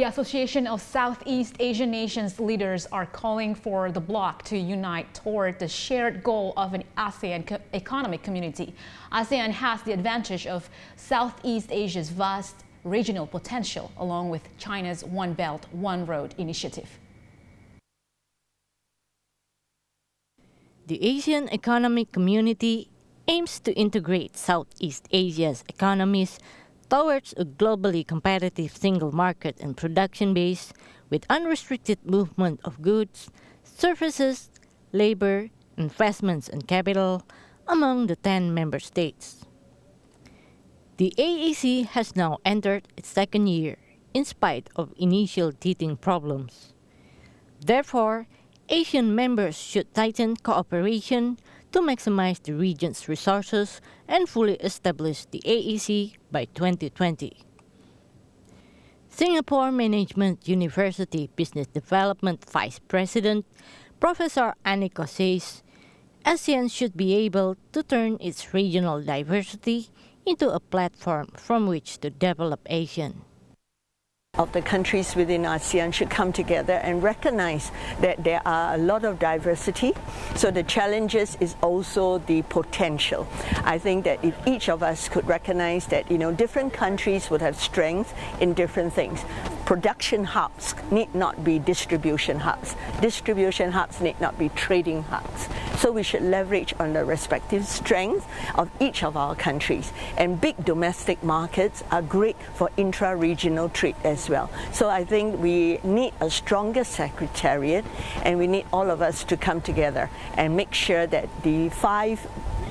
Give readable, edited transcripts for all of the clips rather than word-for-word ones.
Association of Southeast Asian Nations leaders are calling for the bloc to unite toward the shared goal of an ASEAN Economic Community. ASEAN has the advantage of Southeast Asia's vast regional potential, along with China's One Belt, One Road initiative. The ASEAN Economic Community aims to integrate Southeast Asia's economies towards a globally competitive single market and production base with unrestricted movement of goods, services, labor, investments and capital among the 10 member states. The AEC has now entered its second year in spite of initial teething problems. Therefore, Asian members should tighten cooperation to maximize the region's resources and fully establish the AEC by 2020. Singapore Management University Business Development Vice President Professor Aniko says ASEAN should be able to turn its regional diversity into a platform from which to develop ASEAN. Of the countries within ASEAN should come together and recognize that there are a lot of diversity. So the challenges is also the potential. I think that if each of us could recognize that, different countries would have strength in different things. Production hubs need not be distribution hubs. Distribution hubs need not be trading hubs. So we should leverage on the respective strengths of each of our countries. And big domestic markets are great for intra-regional trade as well. So I think we need a stronger secretariat, and we need all of us to come together and make sure that the 5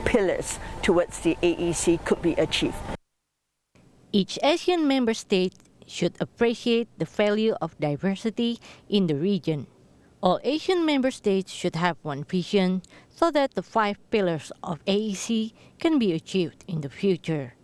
pillars towards the AEC could be achieved. Each ASEAN member state should appreciate the value of diversity in the region. All Asian member states should have one vision so that the 5 pillars of AEC can be achieved in the future.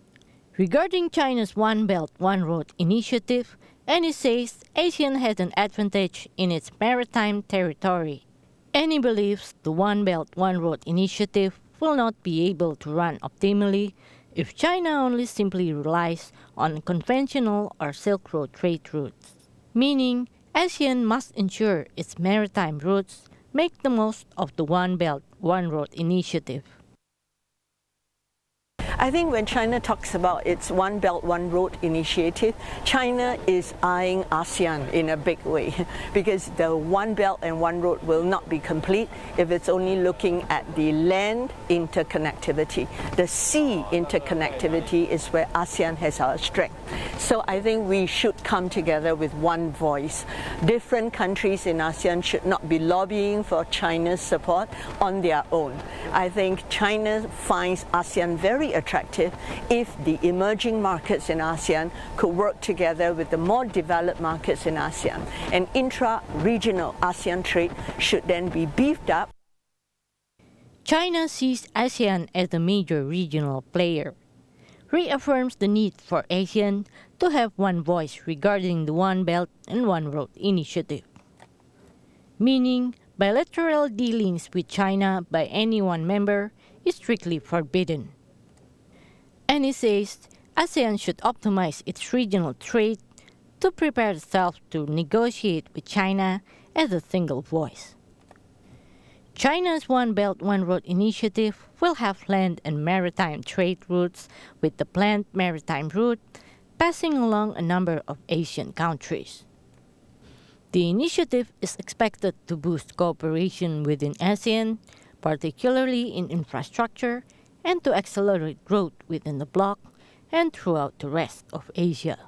Regarding China's One Belt, One Road initiative, Annie says ASEAN has an advantage in its maritime territory. Annie believes the One Belt, One Road initiative will not be able to run optimally if China only simply relies on conventional or Silk Road trade routes, meaning ASEAN must ensure its maritime routes make the most of the One Belt, One Road initiative. I think when China talks about its One Belt, One Road initiative, China is eyeing ASEAN in a big way because the One Belt and One Road will not be complete if it's only looking at the land interconnectivity. The sea interconnectivity is where ASEAN has our strength. So I think we should come together with one voice. Different countries in ASEAN should not be lobbying for China's support on their own. I think China finds ASEAN very attractive if the emerging markets in ASEAN could work together with the more developed markets in ASEAN. And intra-regional ASEAN trade should then be beefed up. China sees ASEAN as a major regional player, reaffirms the need for ASEAN to have one voice regarding the One Belt and One Road initiative, meaning bilateral dealings with China by any one member is strictly forbidden. And he says ASEAN should optimize its regional trade to prepare itself to negotiate with China as a single voice. China's One Belt, One Road initiative will have land and maritime trade routes with the planned maritime route passing along a number of Asian countries. The initiative is expected to boost cooperation within ASEAN, particularly in infrastructure, and to accelerate growth within the bloc and throughout the rest of Asia.